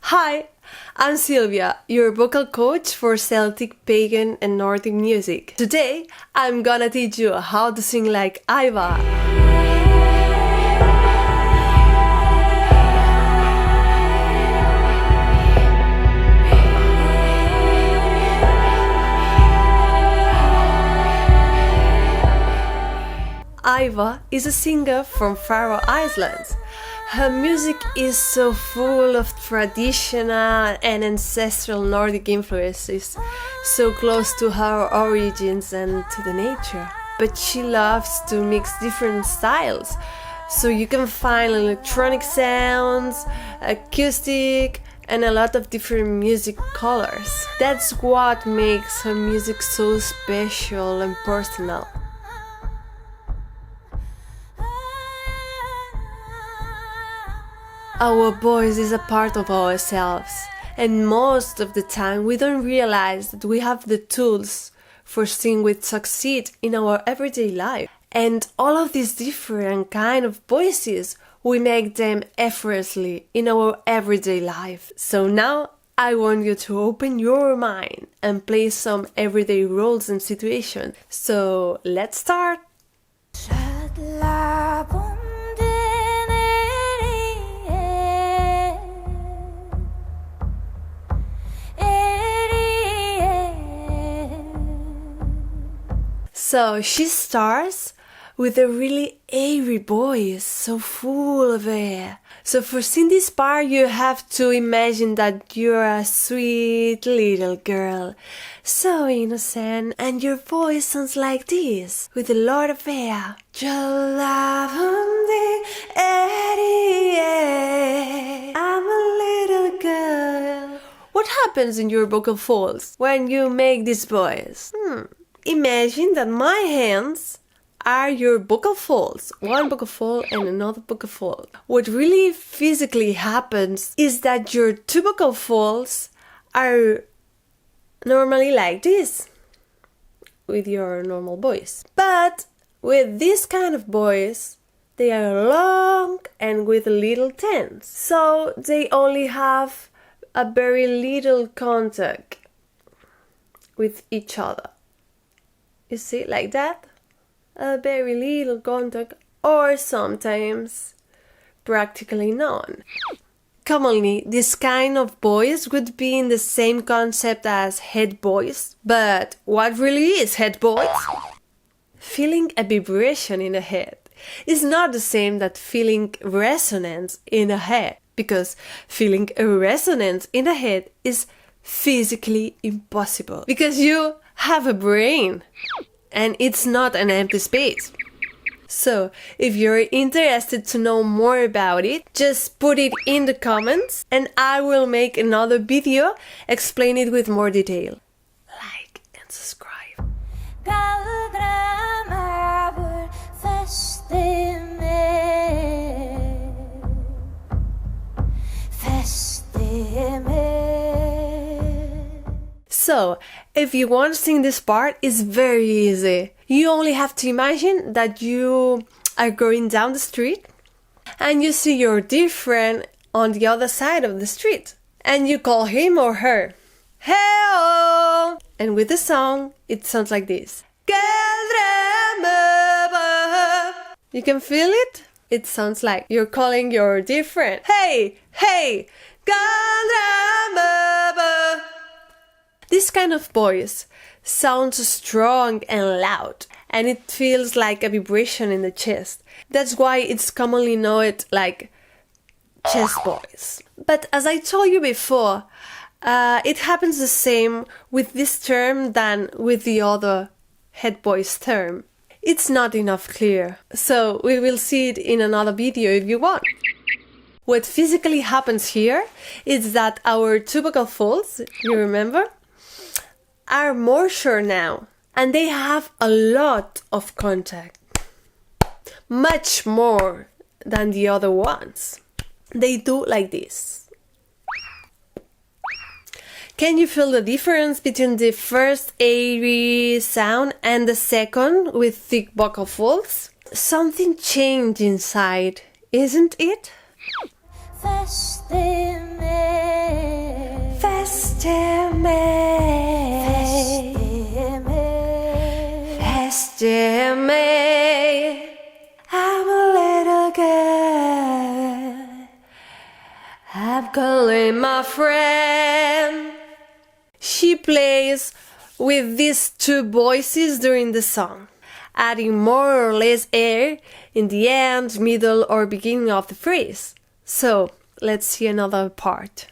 Hi, I'm Silvia, your vocal coach for Celtic, Pagan and Nordic music. Today, I'm gonna teach you how to sing like Eivør. Eivør is a singer from Faroe Islands. Her music is so full of traditional and ancestral Nordic influences, so close to her origins and to the nature. But she loves to mix different styles, so you can find electronic sounds, acoustic, and a lot of different music colors. That's what makes her music so special and personal. Our voice is a part of ourselves, and most of the time we don't realize that we have the tools for singing with succeed in our everyday life. And all of these different kind of voices, we make them effortlessly in our everyday life. So now I want you to open your mind and play some everyday roles and situations. So let's start! So she starts with a really airy voice, so full of air. So for singing this part, you have to imagine that you're a sweet little girl, so innocent, and your voice sounds like this, with a lot of air. Trøllabundin, airy, I'm a little girl. What happens in your vocal folds when you make this voice? Imagine that my hands are your vocal folds, one vocal fold and another vocal fold. What really physically happens is that your two vocal folds are normally like this, with your normal voice. But with this kind of voice, they are long and with a little tense. So they only have a very little contact with each other. You see, like that? A very little contact, or sometimes practically none. Commonly, this kind of voice would be in the same concept as head voice, but what really is head voice? Feeling a vibration in a head is not the same that feeling resonance in a head, because feeling a resonance in a head is physically impossible, because you have a brain and it's not an empty space. So if you're interested to know more about it, just put it in the comments and I will make another video explain it with more detail. Like and subscribe. So, if you want to sing this part, it's very easy. You only have to imagine that you are going down the street and you see your dear friend on the other side of the street. And you call him or her. Hey-oh! And with the song, it sounds like this. You can feel it? It sounds like you're calling your dear friend. Hey! Hey! This kind of voice sounds strong and loud, and it feels like a vibration in the chest. That's why it's commonly known like chest voice. But as I told you before, it happens the same with this term than with the other head voice term. It's not enough clear, so we will see it in another video if you want. What physically happens here is that our two vocal folds, you remember, are more short now, and they have a lot of contact, much more than the other ones. They do like this. Can you feel the difference between the first airy sound and the second with thick vocal folds? Something changed inside, isn't it? Feste me, I'm a little girl, I'm calling my friend. She plays with these two voices during the song, adding more or less air in the end, middle or beginning of the phrase. So, let's see another part.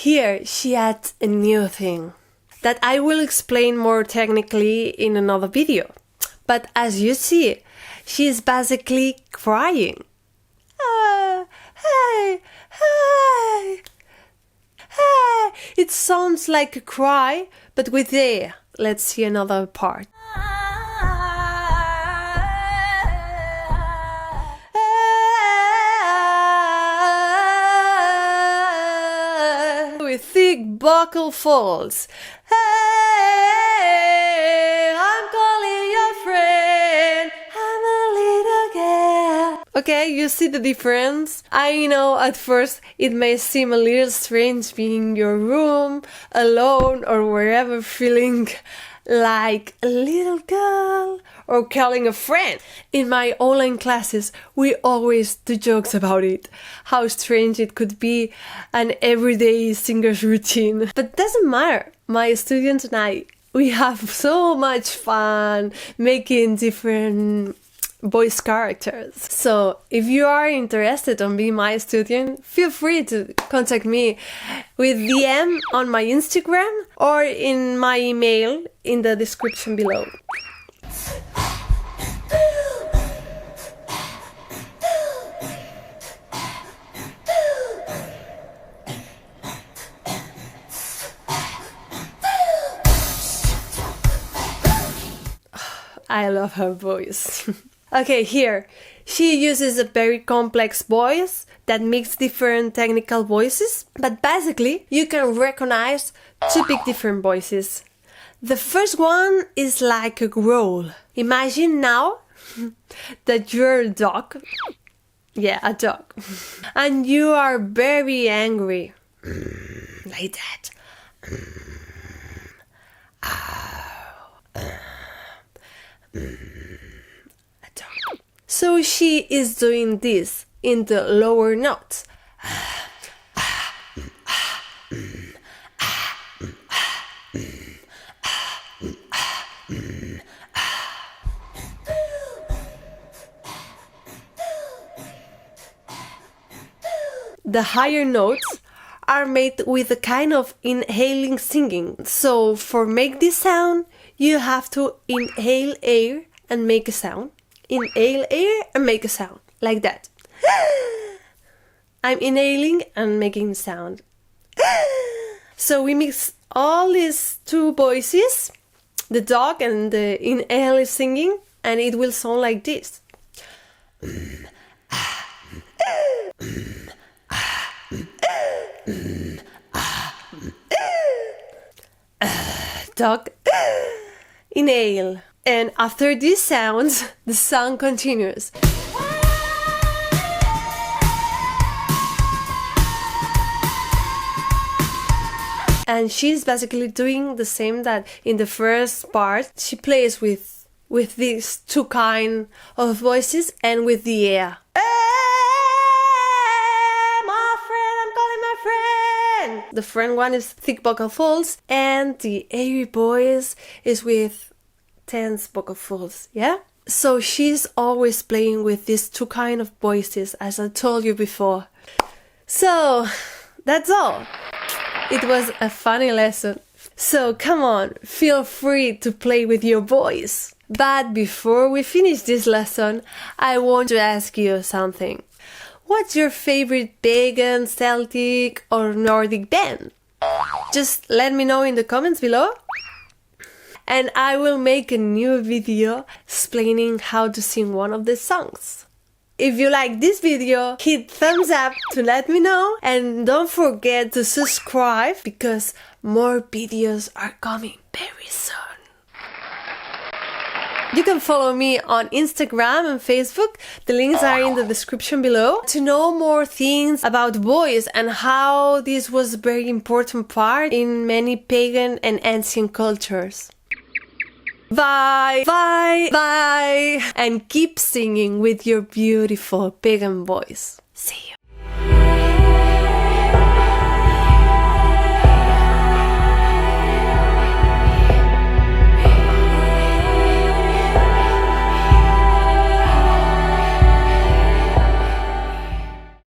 Here she adds a new thing that I will explain more technically in another video. But as you see, she is basically crying. Hey, hey, hey. It sounds like a cry, but with air. Let's see another part. With thick vocal folds. Hey, I'm calling your friend, I'm a little girl. Okay, you see the difference? I know at first it may seem a little strange being in your room, alone or wherever, feeling like a little girl or calling a friend. In my online classes, we always do jokes about it, how strange it could be an everyday singer's routine. But doesn't matter. My students and I, we have so much fun making different voice characters. So if you are interested in being my student, feel free to contact me with DM on my Instagram or in my email in the description below. I love her voice. Okay, here. She uses a very complex voice that makes different technical voices, but basically you can recognize two big different voices. The first one is like a growl. Imagine now that you're a dog. Yeah, a dog. And you are very angry. Like that. A dog. So she is doing this in the lower notes. The higher notes are made with a kind of inhaling singing. So for make this sound, you have to inhale air and make a sound. Inhale air and make a sound. Like that. I'm inhaling and making sound. So we mix all these two voices, the dog and the inhale singing, and it will sound like this. Dog, inhale. And after these sounds, the song continues. And she's basically doing the same that in the first part. She plays with these two kind of voices and with the air. The friend one is thick vocal folds and the airy voice is with tense vocal folds, yeah? So she's always playing with these two kind of voices, as I told you before. So, that's all. It was a funny lesson. So come on, feel free to play with your voice. But before we finish this lesson, I want to ask you something. What's your favorite pagan, Celtic or Nordic band? Just let me know in the comments below. And I will make a new video explaining how to sing one of the songs. If you like this video, hit thumbs up to let me know, and don't forget to subscribe because more videos are coming very soon. You can follow me on Instagram and Facebook. The links are in the description below to know more things about voice and how this was a very important part in many pagan and ancient cultures. Bye, bye, bye, and keep singing with your beautiful pagan voice. See you.